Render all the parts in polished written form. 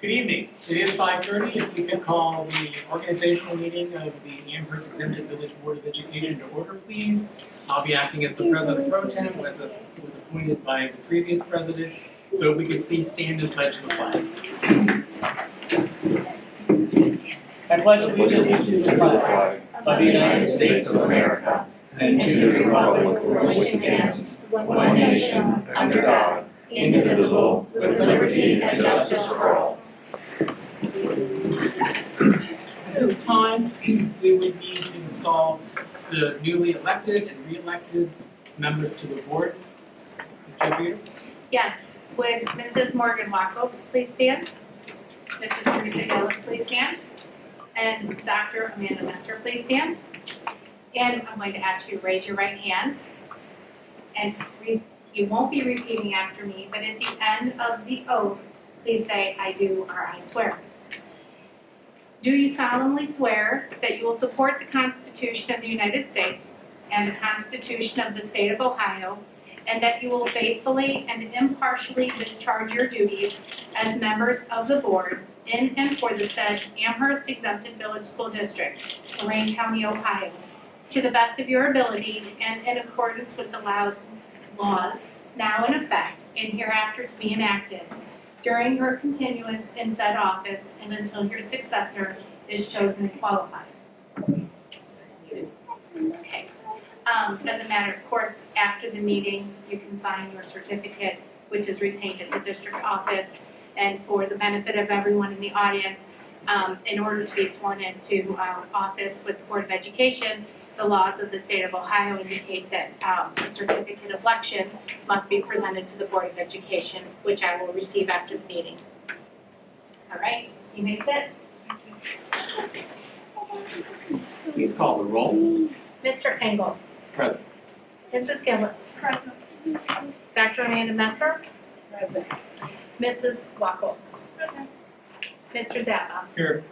Good evening. It is 5:30. If we could call the organizational meeting of the Amherst Exempted Village Board of Education to order, please. I'll be acting as the president pro tem, who was appointed by the previous president. So if we could please stand and pledge the flag. I pledge allegiance to the flag of the United States of America and to the republic for which it stands, one nation, under God, indivisible, with liberty and justice for all. At this time, we would need to install the newly elected and re-elected members to the board. Mr. Peter? Yes. Would Mrs. Morgan Wacholz please stand? Mrs. Teresa Gillis, please stand. And Dr. Amanda Messer, please stand. And I'm going to ask you to raise your right hand. And you won't be repeating after me, but at the end of the oath, please say, I do or I swear. Do you solemnly swear that you will support the Constitution of the United States and the Constitution of the State of Ohio, and that you will faithfully and impartially discharge your duties as members of the board in and for the said Amherst Exempted Village School District, Lorraine County, Ohio, to the best of your ability and in accordance with the laws now in effect and hereafter to be enacted during your continuance in said office and until your successor is chosen and qualified. Okay. As a matter of course, after the meeting, you can sign your certificate, which is retained at the district office. And for the benefit of everyone in the audience, in order to be sworn into office with the Board of Education, the laws of the state of Ohio indicate that a certificate of election must be presented to the Board of Education, which I will receive after the meeting. All right, you may sit. Please call the roll. Mr. Engel. Present. Mrs. Gillis. Present. Dr. Amanda Messer. Present. Mrs. Wacholz. Present. Mr. Zappa. Here.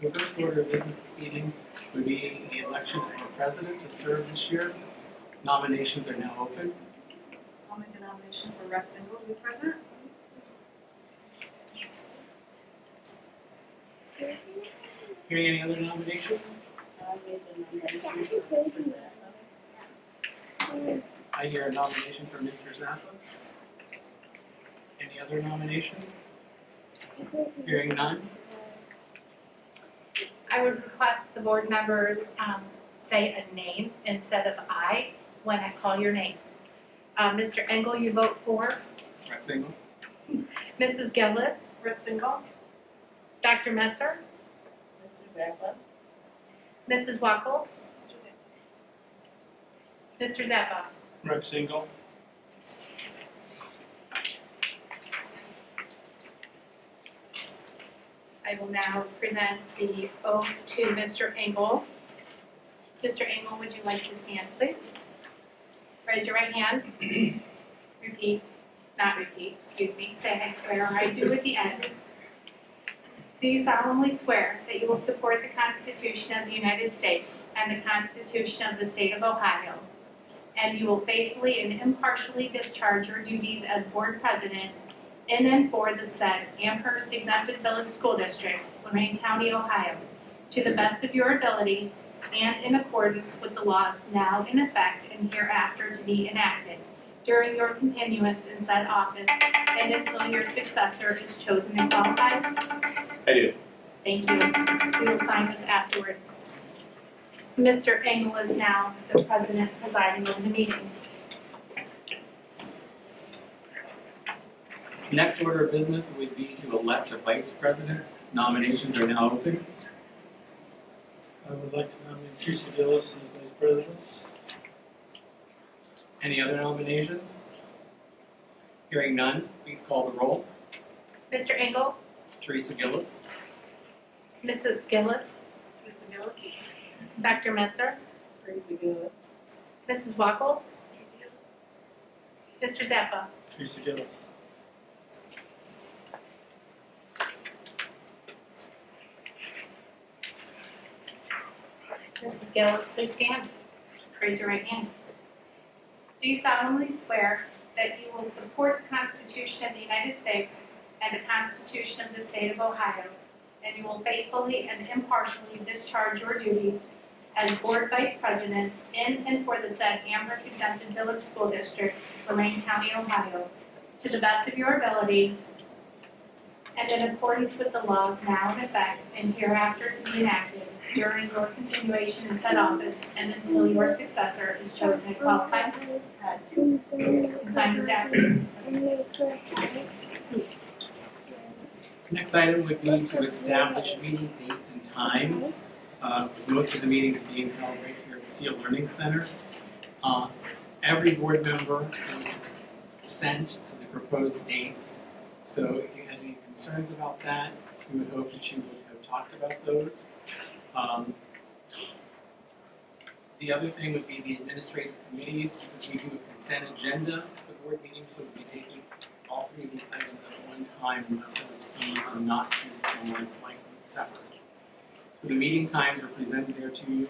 The first order of business this evening would be the election of a president to serve this year. Nominations are now open. I'll make a nomination for Rex Engel to be president. Hearing any other nominations? I'll make a nomination for Zappa. I hear a nomination for Mr. Zappa. Any other nominations? Hearing none. I would request the board members say a name instead of I when I call your name. Mr. Engel, you vote for. Rex Engel. Mrs. Gillis. Rex Engel. Dr. Messer. Mr. Zappa. Mrs. Wacholz. Mr. Zappa. Rex Engel. I will now present the oath to Mr. Engel. Mr. Engel, would you like to stand, please? Raise your right hand. Excuse me. Say I swear or I do at the end. Do you solemnly swear that you will support the Constitution of the United States and the Constitution of the State of Ohio, and you will faithfully and impartially discharge your duties as board president in and for the said Amherst Exempted Village School District, Lorraine County, Ohio, to the best of your ability and in accordance with the laws now in effect and hereafter to be enacted during your continuance in said office and until your successor is chosen and qualified? I do. Thank you. We will sign this afterwards. Mr. Engel is now the president presiding over the meeting. Next order of business would be to elect a vice president. Nominations are now open. I would like to nominate Teresa Gillis as vice president. Any other nominations? Hearing none, please call the roll. Mr. Engel, Teresa Gillis. Mrs. Gillis, Teresa Gillis. Dr. Messer, Teresa Gillis. Mrs. Wacholz, Mr. Zappa. Teresa Gillis. Mrs. Gillis, please stand. Raise your right hand. Do you solemnly swear that you will support the Constitution of the United States and the Constitution of the State of Ohio, and you will faithfully and impartially discharge your duties as Board Vice President in and for the said Amherst Exempted Village School District, Lorraine County, Ohio, to the best of your ability and in accordance with the laws now in effect and hereafter to be enacted during your continuation in said office and until your successor is chosen and qualified. And sign this after. Next item would be to establish meeting dates and times, with most of the meetings being held right here at Steele Learning Center. Every board member was sent the proposed dates, so if you had any concerns about that, we would hope that you would have talked about those. The other thing would be the administrative committees, because we do a consent agenda at the board meeting, so we'll be taking all three of these items at one time unless there was some reason not to, someone like separate. So the meeting times are presented there to you.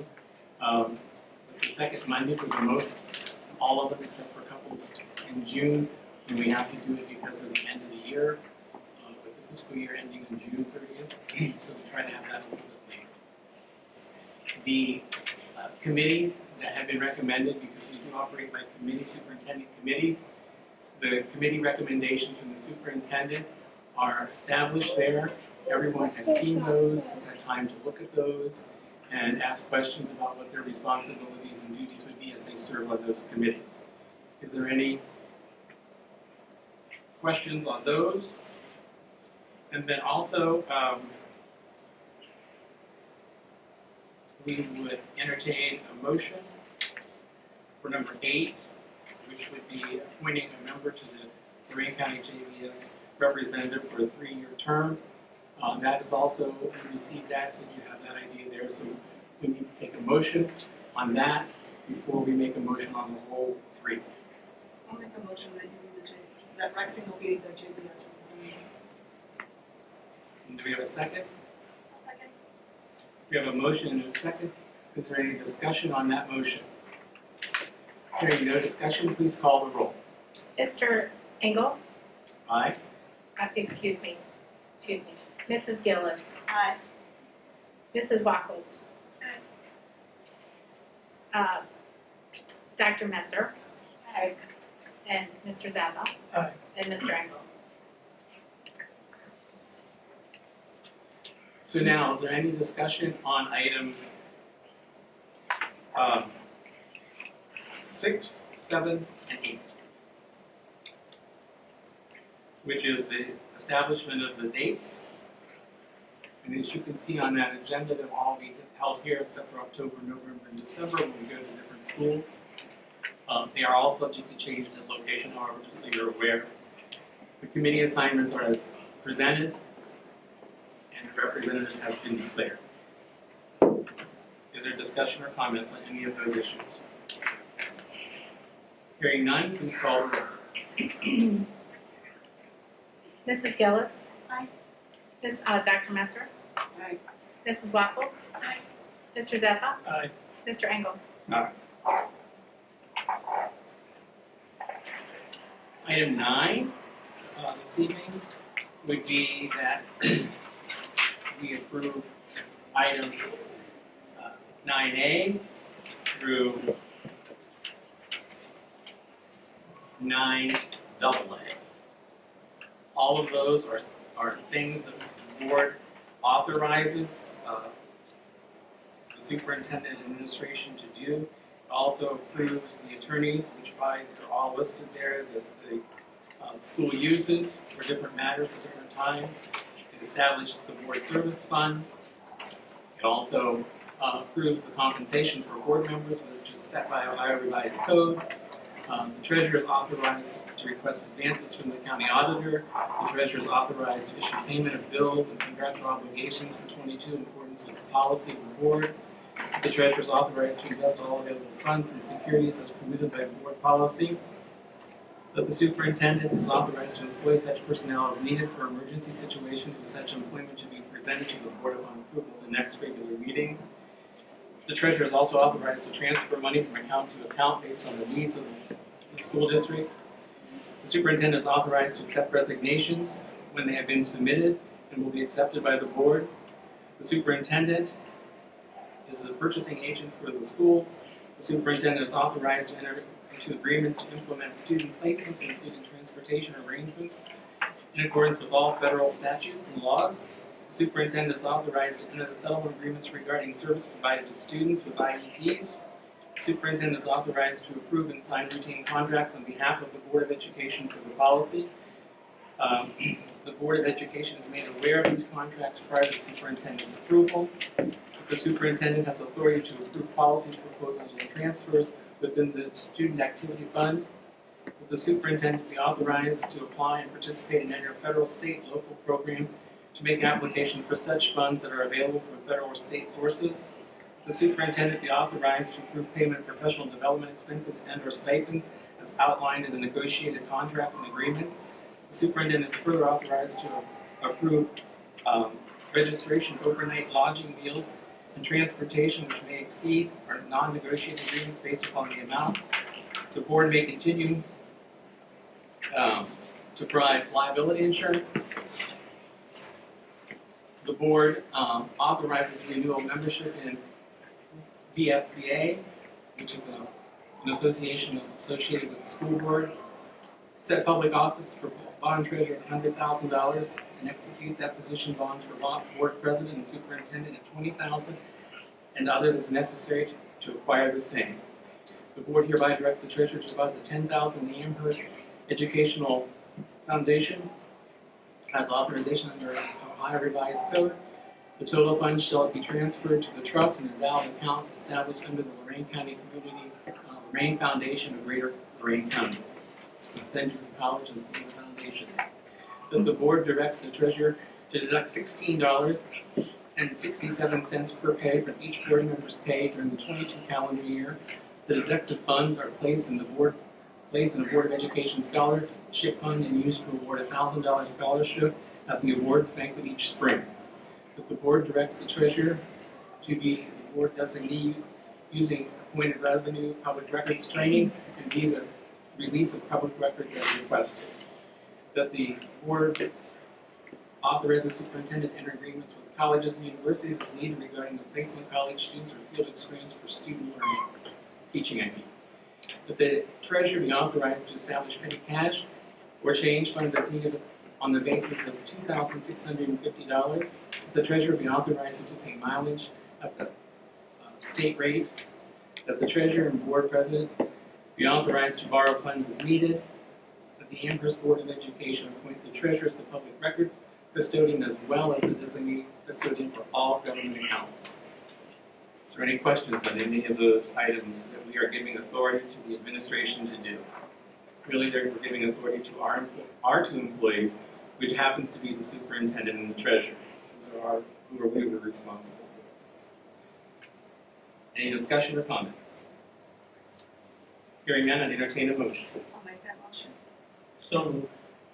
The second Monday for the most, all of them except for a couple in June, and we have to do it because of the end of the year, with the fiscal year ending on June 30th, so we try to have that a little bit later. The committees that have been recommended, because we do operate like committee superintendent committees, the committee recommendations from the superintendent are established there. Everyone has seen those, has had time to look at those, and ask questions about what their responsibilities and duties would be as they serve on those committees. Is there any questions on those? And then also, we would entertain a motion for number 8, which would be appointing a member to the Lorraine County JVS representative for a 3-year term. That is also, we received that, so you have that idea there. So we need to take a motion on that before we make a motion on the whole 3. I'll make a motion that you be that Rexing will be the JBS representative. And do we have a second? Second. We have a motion and a second. Is there any discussion on that motion? Hearing no discussion, please call the roll. Mr. Engel? Aye. Excuse me. Mrs. Gillis? Aye. Mrs. Wackels? Dr. Messer? Aye. And Mr. Zappa? Aye. And Mr. Engel? So now, is there any discussion on items 6, 7, and 8? Which is the establishment of the dates. And as you can see on that agenda, they'll all be held here except for October, November, and December when we go to different schools. They are all subject to change to location, however, just so you're aware. The committee assignments are as presented, and the representative has been declared. Is there discussion or comments on any of those issues? Hearing none, please call the roll. Mrs. Gillis? Aye. Dr. Messer? Aye. Mrs. Wackels? Aye. Mr. Zappa? Aye. Mr. Engel? Item 9 this evening would be that we approve items 9A through 9AA. All of those are things that the board authorizes the superintendent and administration to do. It also approves the attorneys, which they're all listed there, that the school uses for different matters at different times. It establishes the board service fund. It also approves the compensation for board members, which is set by Ohio Revised Code. The treasurer is authorized to request advances from the county auditor. The treasurer is authorized to issue payment of bills and contractual obligations for 22 in accordance with the policy of the board. The treasurer is authorized to invest all available funds in securities as permitted by board policy. That the superintendent is authorized to employ such personnel as needed for emergency situations, with such employment to be presented to the board upon approval at the next regular meeting. The treasurer is also authorized to transfer money from account to account based on the needs of the school district. The superintendent is authorized to accept resignations when they have been submitted and will be accepted by the board. The superintendent is the purchasing agent for the schools. The superintendent is authorized to enter into agreements to implement student placements, including transportation arrangements, in accordance with all federal statutes and laws. The superintendent is authorized to enter the settlement agreements regarding service provided to students with IEPs. The superintendent is authorized to approve and sign routine contracts on behalf of the Board of Education as a policy. The Board of Education is made aware of these contracts prior to the superintendent's approval. The superintendent has authority to approve policies, proposals, and transfers within the Student Activity Fund. Will the superintendent be authorized to apply and participate in any federal, state, local program to make application for such funds that are available from federal or state sources? The superintendent be authorized to approve payment of professional development expenses and/or stipends as outlined in the negotiated contracts and agreements. The superintendent is further authorized to approve registration, overnight lodging, meals, and transportation which may exceed our non-negotiated agreements based upon the amounts. The board may continue to provide liability insurance. The board authorizes renewal membership in VSBA, which is an association associated with the school boards. Set public office for bond treasurer at $100,000 and execute deposition bonds for board president and superintendent at $20,000 and others as necessary to acquire the same. The board hereby directs the treasurer to deposit $10,000 in the Amherst Educational Foundation as authorization under Ohio Revised Code. The total funds shall be transferred to the trust and endowed account established under the Lorain County Community Lorain Foundation of Greater Lorain County. Send you to college and it's in the foundation. That the board directs the treasurer to deduct $16.67 per pay from each board member's pay during the 22 calendar year. The deducted funds are placed in a Board of Education scholarship fund and used to award a $1,000 scholarship at the awards banquet each spring. That the board directs the treasurer to be the board designee using appointed revenue public records training and be the release of public records as requested. That the board authorizes the superintendent to enter agreements with colleges and universities as needed regarding the placement of college students or field experience for student learning, teaching I mean. That the treasurer be authorized to establish petty cash or change funds as needed on the basis of $2,650. The treasurer be authorized to pay mileage at the state rate. That the treasurer and board president be authorized to borrow funds as needed. That the Amherst Board of Education appoint the treasurer as the public records custodian as well as the designated custodian for all government accounts. Is there any questions on any of those items that we are giving authority to the administration to do? Really, we're giving authority to our two employees, which happens to be the superintendent and the treasurer. Those are who we were responsible for. Any discussion or comments? Hearing none, I'd entertain a motion. I'll make that motion. So moved.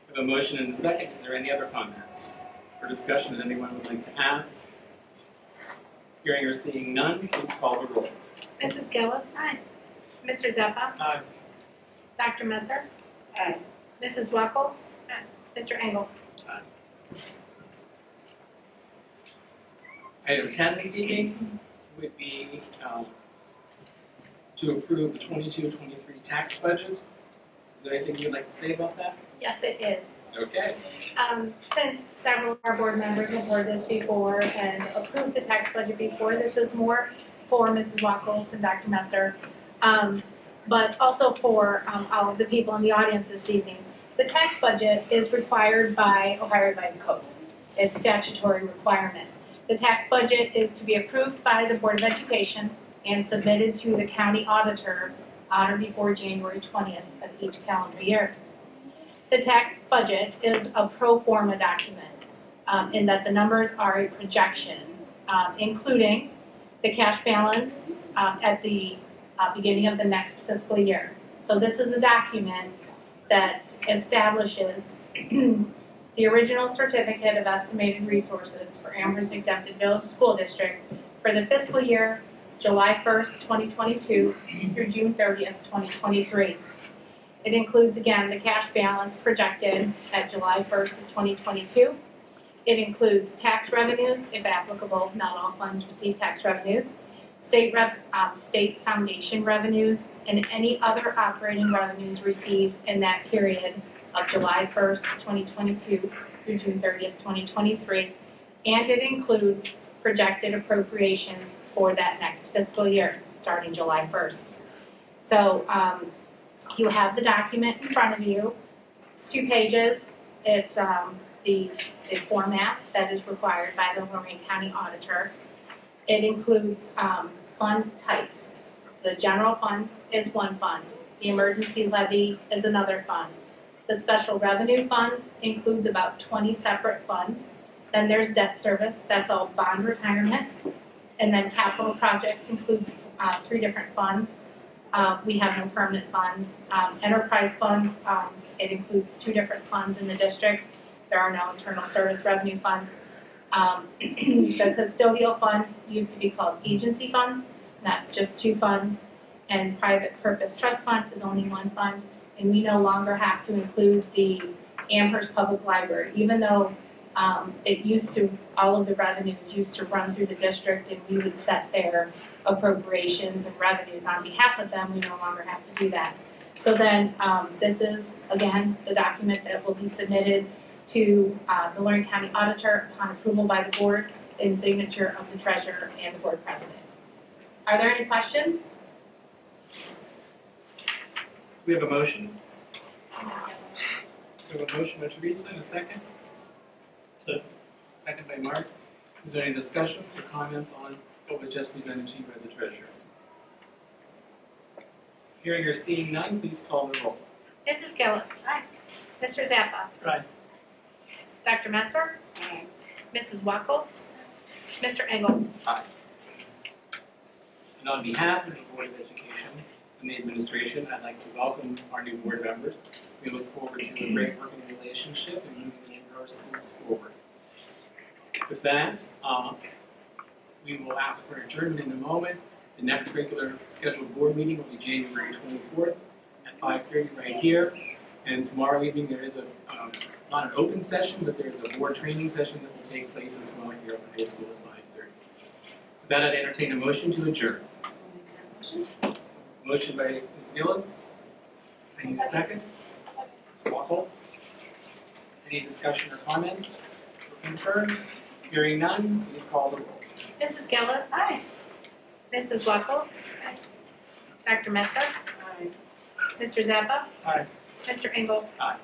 We have a motion and a second. Is there any other comments or discussion that anyone would like to add? Hearing or seeing none, please call the roll. Mrs. Gillis? Aye. Mr. Zeppa? Aye. Dr. Messer? Aye. Mrs. Wacholz? Aye. Mr. Engel? Aye. Item 10 this evening would be to approve the 22-23 tax budget. Is there anything you'd like to say about that? Yes, it is. Okay. Since several of our board members have heard this before and approved the tax budget before, this is more for Mrs. Wacholz and Dr. Messer, but also for all of the people in the audience this evening. The tax budget is required by Ohio Revised Code. It's statutory requirement. The tax budget is to be approved by the Board of Education and submitted to the county auditor on or before January 20th of each calendar year. The tax budget is a pro forma document in that the numbers are a projection, including the cash balance at the beginning of the next fiscal year. So this is a document that establishes the original certificate of estimated resources for Amherst Exempted Village School District for the fiscal year July 1st, 2022 through June 30th, 2023. It includes, again, the cash balance projected at July 1st of 2022. It includes tax revenues, if applicable, not all funds receive tax revenues, state foundation revenues, and any other operating revenues received in that period of July 1st, 2022 through June 30th, 2023. And it includes projected appropriations for that next fiscal year, starting July 1st. So you have the document in front of you. It's 2 pages. It's the format that is required by the Lorraine County Auditor. It includes fund types. The general fund is one fund. The emergency levy is another fund. The special revenue funds includes about 20 separate funds. Then there's debt service, that's all bond retirement. And then capital projects includes 3 different funds. We have no permanent funds. Enterprise funds, it includes 2 different funds in the district. There are no internal service revenue funds. The custodial fund used to be called agency funds, and that's just 2 funds. And private purpose trust fund is only 1 fund. And we no longer have to include the Amherst Public Library, even though it used to, all of the revenues used to run through the district and we would set their appropriations and revenues on behalf of them. We no longer have to do that. So then this is, again, the document that will be submitted to the Lorraine County Auditor upon approval by the board and signature of the treasurer and the board president. Are there any questions? We have a motion. We have a motion by Teresa and a second. Second by Mark. Is there any discussions or comments on what was just presented to you by the treasurer? Hearing or seeing none, please call the roll. Mrs. Gillis. Aye. Mr. Zappa. Aye. Dr. Messer. Aye. Mrs. Wacholz. Mr. Engel. Aye. And on behalf of the Board of Education and the administration, I'd like to welcome our new board members. We look forward to a great working relationship and moving the Amherst schools forward. With that, we will ask for adjournment in a moment. The next regular scheduled board meeting will be January 24th at 5:30 right here. And tomorrow evening there is not an open session, but there is a board training session that will take place as well here at the high school at 5:30. With that, I'd entertain a motion to adjourn. Motion by Ms. Gillis. I need a second. Ms. Wacholz. Any discussion or comments or concerns? Hearing none, please call the roll. Mrs. Gillis. Aye. Mrs. Wacholz. Dr. Messer. Aye. Mr. Zappa. Aye. Mr. Engel. Aye.